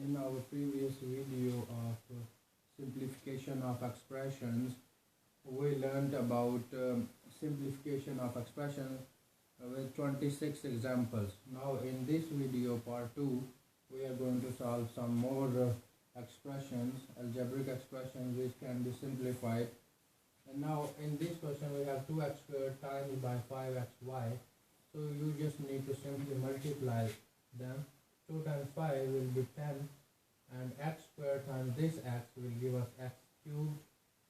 in our previous video of simplification of expressions, we learned about simplification of expressions with 26 examples. Now in this video part 2, we are going to solve some more expressions, algebraic expressions which can be simplified. And now in this question we have 2x squared times by 5xy. So you just need to simply multiply them. 2 times 5 will be 10, and x squared times this x will give us x cubed,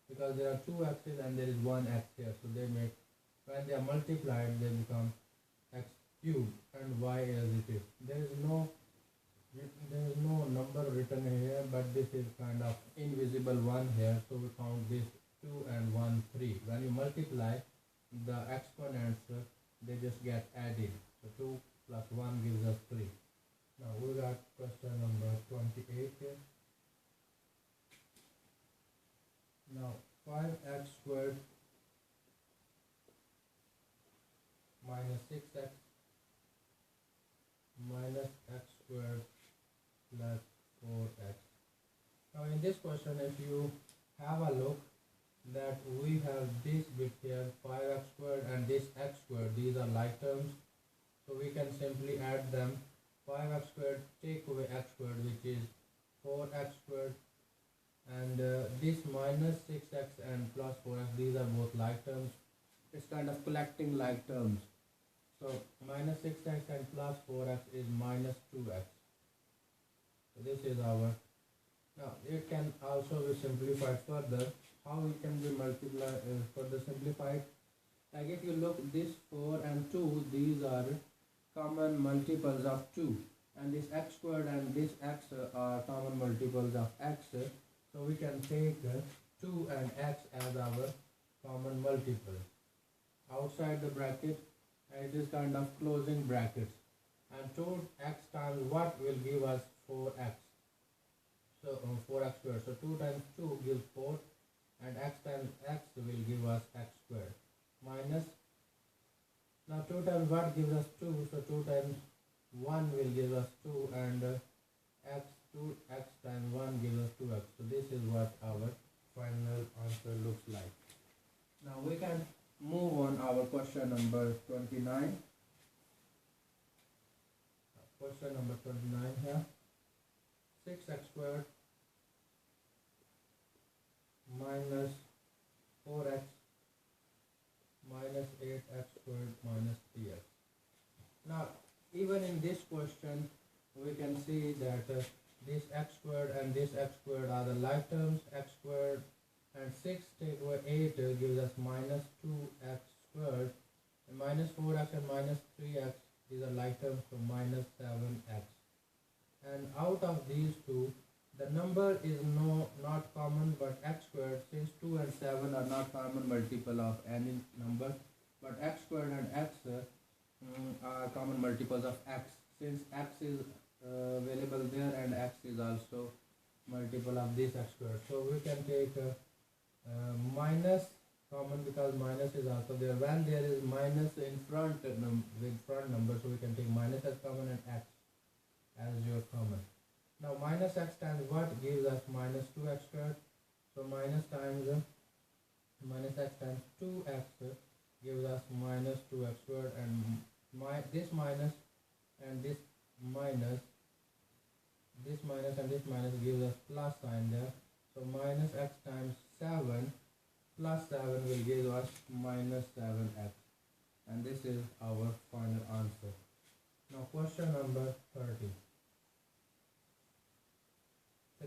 because there are two x's and there is one x here, so they make, when they are multiplied, they become x cubed and y as it is. There is no number written here, but this is kind of invisible one here, so we count this 2 and 1 3. When you multiply the exponents, they just get added, so 2 plus 1 gives us 3. Now we got question number 28 here. Now 5x squared minus 6x minus x squared plus 4x. Now in this question, if you have a look, that we have this bit here 5x squared and this x squared, these are like terms, so we can simply add them. 5x squared, take away x squared, which is 4x squared, and this minus 6x and plus 4x, these are both like terms. It's kind of collecting like terms. So minus 6x and plus 4x is minus 2x. So this is our, now it can also be simplified further. How it can be multiplied, further simplified? Like if you look, this 4 and 2, these are common multiples of 2, and this x squared and this x are common multiples of x, so we can take 2 and x as our common multiples. Outside the bracket, it is kind of closing brackets, and 2x times what will give us 4x, so 4x squared, so 2 times 2 gives 4, and x times x will give us x squared, minus, now 2 times what gives us 2, so 2 times 1 will give us 2, and x times 1 gives us 2x. So this is what our final answer looks like. Now we can move on our question number 29. Question number 29 here. 6x squared minus 4x minus 8x squared minus 3x. Now even in this question we can see that this x squared and this x squared are the like terms. X squared and 6 take away 8 gives us minus 2x squared, and minus 4x and minus 3x, these are like terms, so minus 7x. And out of these two, the number is not common, but x squared, since 2 and 7 are not common multiple of any number, but x squared and x are common multiples of x, since x is available there and x is also multiple of this x squared. So we can take minus common, because minus is also there. When there is minus in front with front number, so we can take minus as common and x as your common. Now minus x times what gives us minus 2x squared, so minus times minus x times 2x gives us minus 2x squared, and this minus and this minus, this minus and this minus gives us plus sign there, so minus x times 7 plus 7 will give us minus 7x, and this is our final answer. Now question number 30.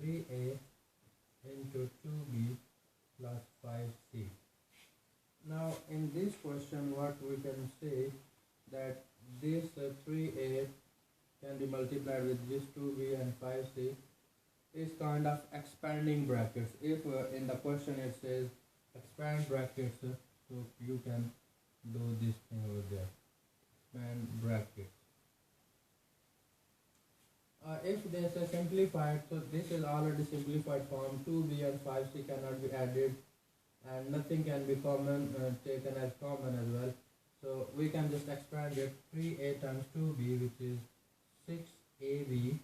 3a into 2b plus 5c. Now in this question what we can say, that this 3a can be multiplied with this 2b and 5c is kind of expanding brackets. If in the question it says expand brackets, so you can do this thing over there, expand brackets. If they say simplified, so this is already simplified form. 2b and 5c cannot be added, and nothing can be common, taken as common as well. So we can just expand it. 3a times 2b, which is 6ab,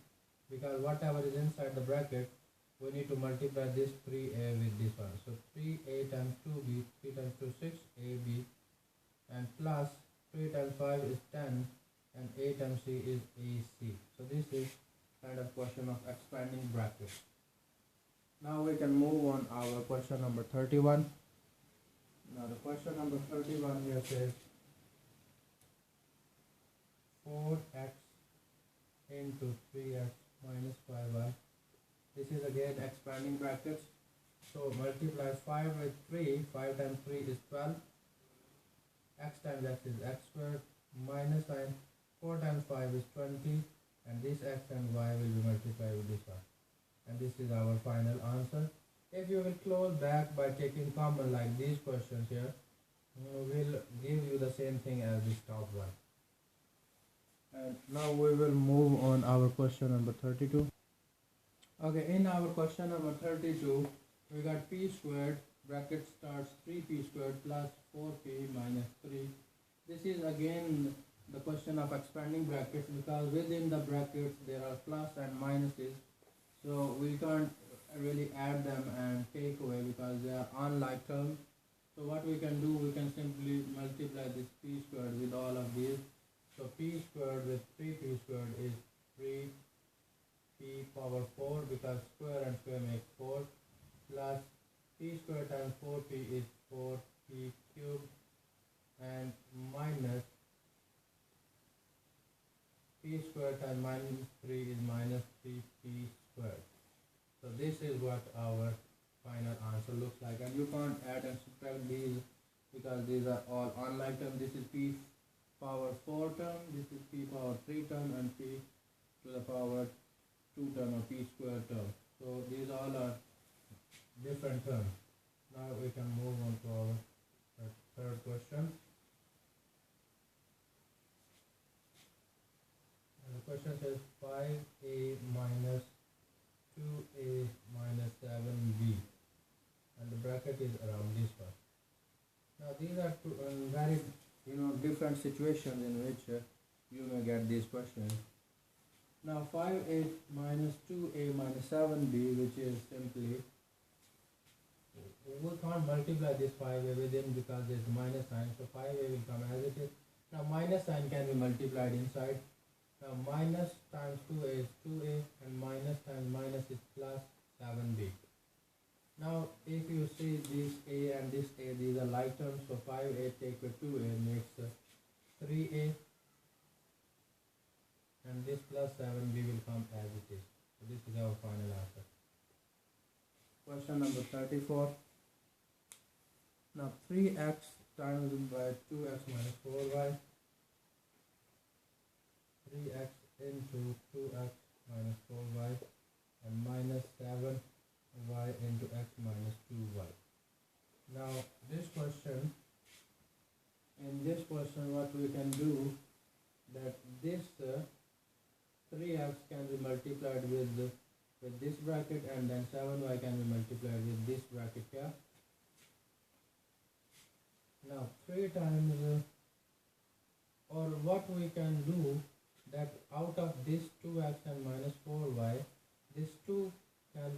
because because whatever is inside the bracket, we need to multiply this 3a with this one. So 3a times 2b, 3 times 2 6ab, and plus 3 times 5 is 10, and a times c is ac. So this is kind of question of expanding bracket. Now we can move on our question number 31. Now the question number 31 here says 4x into 3x minus 5y. This is again expanding brackets. So multiply 5 with 3. 5 times 3 is 12. X times x is x squared minus sign. 4 times 5 is 20. And this x and y will be multiplied with this one. And this is our final answer. If you will close back by taking common like these questions here, will give you the same thing as this top one. And now we will move on our question number 32. Okay, in our question number 32, we got p squared, bracket starts 3p squared plus 4p minus 3. This is again the question of expanding brackets, because within the brackets there are plus and minuses. So we can't really add them and take away because they are unlike terms. So what we can do, we can simply multiply this p squared with all of these. So p squared with 3p squared is 3p power 4, because square and square make 4, plus p squared times 4p is 4p cubed, and minus p squared times minus 3 is minus 3p squared. So this is what our final answer looks like, and you can't add and subtract these because these are all unlike terms. This is p power 4 term, this is p power 3 term, and p to the power 2 term or p squared term. So these all are different terms. Now we can move on to our third question. And the question says 5a minus 2a minus 7b, and the bracket is around this one. Now these are two very different situations in which you may get these questions. Now 5a minus 2a minus 7b, which is simply, we can't multiply this 5a within because there is minus sign, so 5a will come as it is. Now minus sign can be multiplied inside. Now minus times 2a is 2a, and minus times minus is plus 7b. Now if you see this a and this a, these are like terms, so 5a take with 2a makes 3a, and this plus 7b will come as it is. So this is our final answer. Question number 34. Now 3x times by 2x minus 4y. 3x into 2x minus 4y, and minus 7y into x minus 2y. Now in this question what we can do, that this 3x can be multiplied with this bracket, and then 7y can be multiplied with this bracket here. Now 3 times, or what we can do, that out of this 2x and minus 4y, this 2 can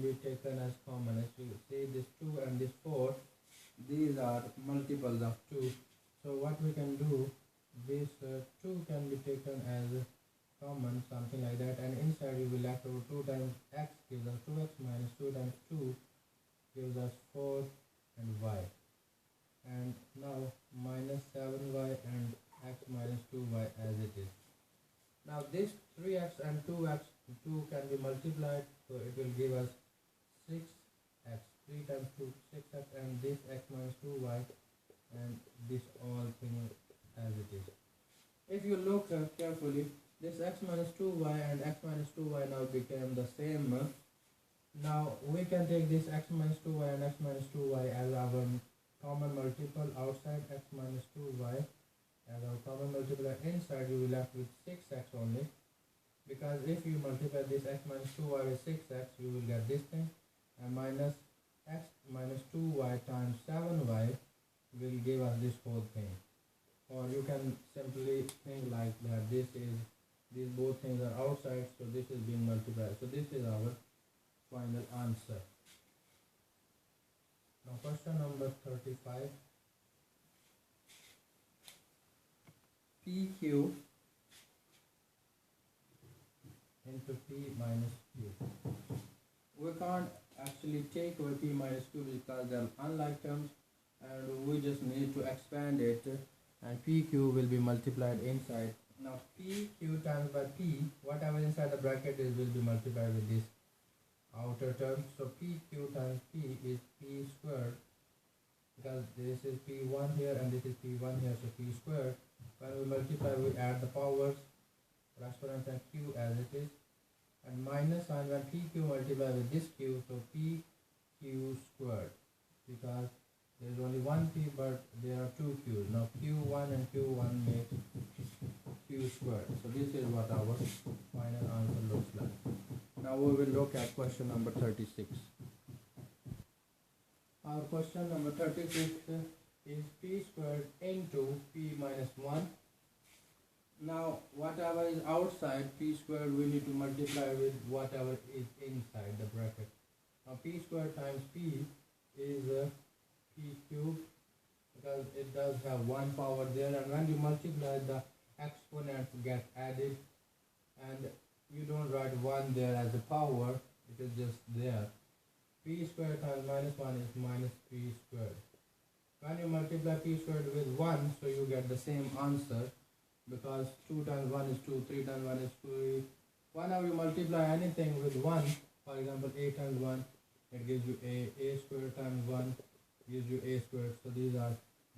be taken as common. As you see, this 2 and this 4, these are multiples of 2. So what we can do, this 2 can be taken as common, something like that, and inside you will have to 2 times x gives us 2x minus 2 times 2 gives us 4 and y, and now minus 7y and x minus 2y as it is. Now this 3x and 2 can be multiplied, so it will give us 6x, 3 times 2, 6x, and this x minus 2y, and this all thing as it is. If you look carefully, this x minus 2y and x minus 2y now became the same. Now we can take this x minus 2y and x minus 2y as our common multiple outside, x minus 2y as our common multiplier inside. You will be left with 6x only, because if you multiply this x minus 2y with 6x, you will get this thing, and minus x minus 2y times 7y will give us this whole thing. Or you can simply think like that this is These both things are outside, so this is being multiplied. So this is our final answer. Now question number 35. PQ into P minus Q. We can't actually take away P minus Q because they are unlike terms, and we just need to expand it, and PQ will be multiplied inside. Now PQ times by P, whatever inside the bracket is will be multiplied with this outer term. So PQ times P is P squared, because this is P1 here and this is P1 here, so P squared. When we multiply, we add the powers, exponents and Q as it is, and minus sign when PQ multiply with this Q, so PQ squared, because there is only one P but there are two Q's. Now Q1 and Q1 make Q squared. So this is what our final answer looks like. Now we will look at question number 36. Our question number 36 is P squared into P minus 1. Now whatever is outside P squared, we need to multiply with whatever is inside the bracket. Now P squared times P is P cubed, because it does have one power there, and when you multiply, the exponents get added, and you don't write 1 there as a power, it is just there. P squared times minus 1 is minus P squared. When you multiply P squared with 1, so you get the same answer, because 2 times 1 is 2, 3 times 1 is 3. Whenever you multiply anything with 1, for example a times 1, it gives you a squared times 1 gives you a squared. So these are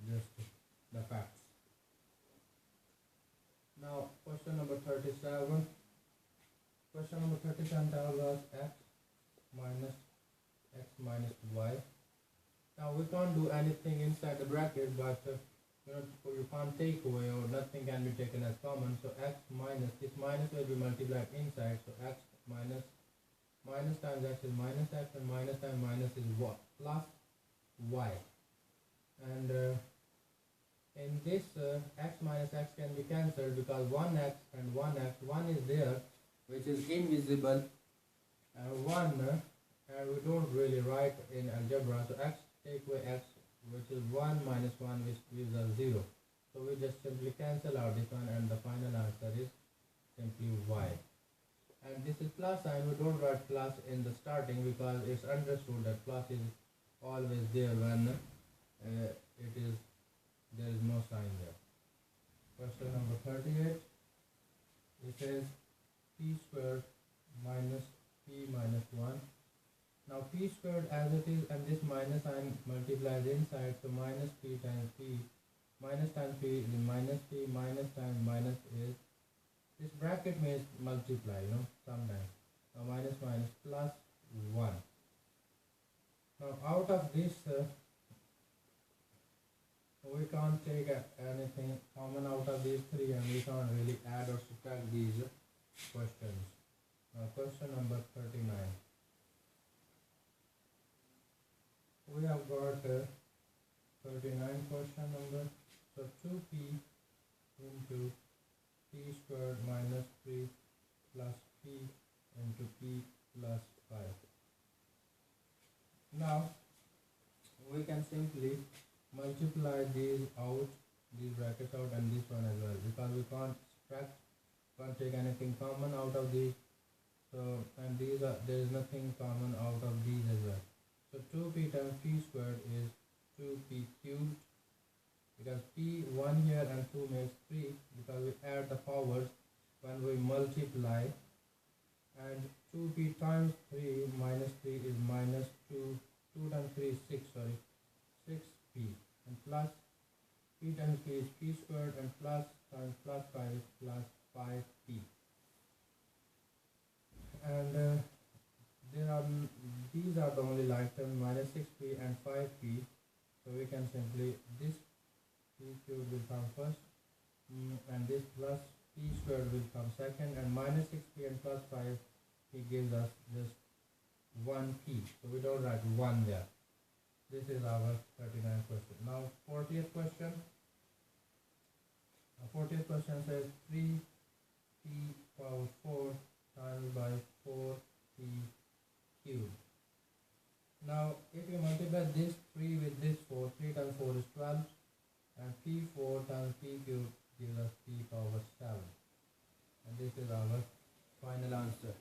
just the facts. Now question number 37. Question number 37 tells us x minus y. Now we can't do anything inside the bracket, but you can't take away, or nothing can be taken as common. So x minus, this minus will be multiplied inside. So x minus times x is minus x, and minus times minus is what? Plus y. And in this x minus x can be cancelled, because 1x and 1x, 1 is there which is invisible, and 1 and we don't really write in algebra, so x take away x, which is 1 minus 1, which gives us 0. So we just simply cancel out this one, and the final answer is simply y. And this is plus sign. We don't write plus in the starting, because it's understood that plus is always there when there is no sign there. Question number 38. It says P squared minus P minus 1. Now P squared as it is, and this minus sign multiplies inside, so minus P times P, minus times P is minus P, minus times minus is, this bracket may multiply, sometimes. Now minus minus plus 1. Now out of this, we can't take anything common out of these three, and we can't really add or subtract these questions. Now question number 39. We have got 39 question number. So 2p into p squared minus 3 plus p into p plus 5. Now we can simply multiply these out, these brackets out, and this one as well, because we can't subtract, can't take anything common out of these. So, and these are, there is nothing common out of these as well. So 2p times p squared is 2p cubed, because p 1 here and 2 makes 3, because we add the powers when we multiply, and 2p times 3 minus 3 is minus 2, 2 times 3 is 6, 6p, and plus p times p is p squared, and plus times plus 5 is plus 5p. And these are the only like terms, minus 6p and 5p. So we can simply, this p cubed will come first, and this plus p squared will come second, and minus 6p and plus 5, it gives us just 1p. So we don't write 1 there. This is our 39th question. Now 40th question. 40th question says 3 p power 4 times by 4p cubed. Now if you multiply this 3 with this 4, 3 times 4 is 12, and p4 times p cubed gives us p power 7. And this is our final answer.